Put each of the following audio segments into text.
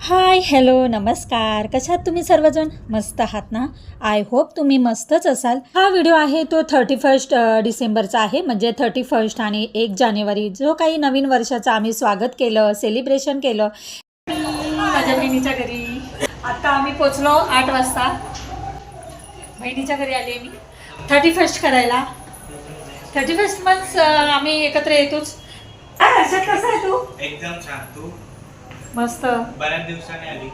Hi hello नमस्कार. कशात तुम्ही सर्वजण मस्त आहात ना. आय होप तुम्ही मस्तच असाल. हा व्हिडिओ आहे तो 31 डिसेंबरचा आहे, म्हणजे 31 आणि 1 जानेवारी जो काही नवीन वर्षाचं आम्ही स्वागत केलं, सेलिब्रेशन केलं माझ्या बहिणीच्या घरी. आता आम्ही पोचलो 8 वाजता. बहिणीच्या घरी आले मी 31 करायला. 31 मग आम्ही एकत्र येतोच. हर्षद कसा आहे तू? एकदम छान. तू? मस्त. बऱ्याच दिवसांनी आली.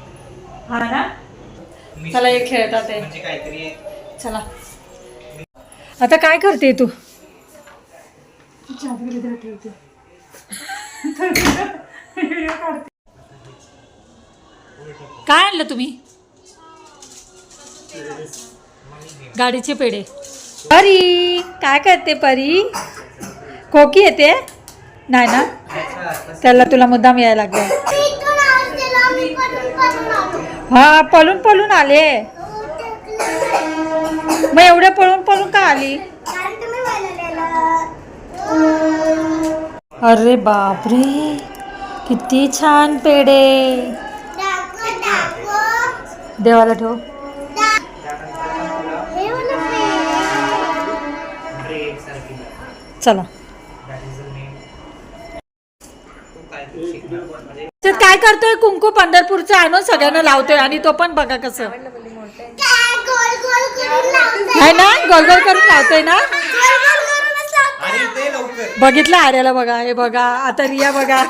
हा ना. चला एक खेळतात आहे म्हणजे काहीतरी. चला आता काय करते तू? ठेवते काय आणलं तुम्ही? गाडीचे पेढे. परी काय करते? परी कोकी येते नाही ना, त्याला तुला मुद्दाम यायला लागलं. हा पळून पळून आले. मग एवढं पळून पळून का आली? अरे बापरे किती छान पेढे. देवाला ठेव. चला काय करतोय? कुंकू पंढरपूरचं आणून सगळ्यांना लावतोय आणि तो पण बघा कसं आहे ना, गोल गोल करून लावतोय ना. बघितलं आर्याला बघा. हे बघा आता रिया बघा.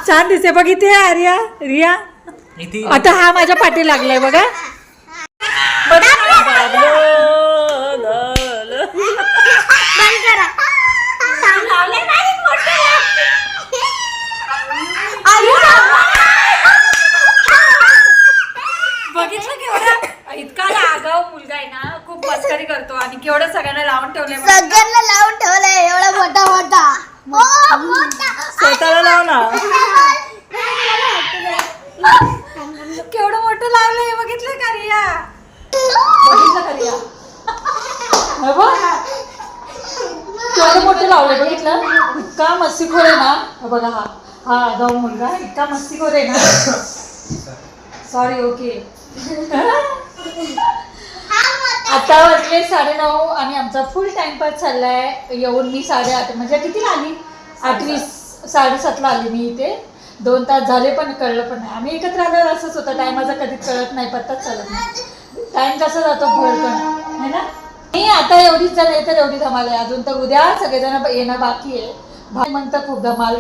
छान दिसते बघितले आर्या रिया. आता हा माझ्या पाठी लागलाय बघा. बघितलं केवढा इतका आगाऊ मुलगा आहे ना, खूप मस्करी करतो आणि केवढं सगळ्यांना लावून ठेवलंय. सगळ्यांना लावून ठेवलंय एवढा मोठा मोठा. स्वतःला लाव ना. केवढं मोठं लावलंय बघितलं का रिया? बघितलं का रिया? केवढं मोठं लावलंय बघितलं. इतका मस्तीखोर आहे ना. बघा हा हा आगाऊ मुलगा इतका मस्तीखोर आहे ना. सॉरी. ओके. आता वाजले 9:30 आणि आमचा फुल टाइमपास चाललाय. येऊन मी 8:30 म्हणजे कितीला आली? 8:20 7:30ला आली मी इथे. 2 तास झाले पण कळलं पण नाही. आम्ही एकत्र आल्यावर असंच होतं, टायमाचा कधीच कळत नाही, पत्ताच चालत नाही. टाइम कसा जातो भरकन है ना. मी आता एवढीच जण आहे तर एवढी धमाल आहे. अजून तर उद्या सगळेजण येणं बाकी आहे. म्हणतं खूप धमाल.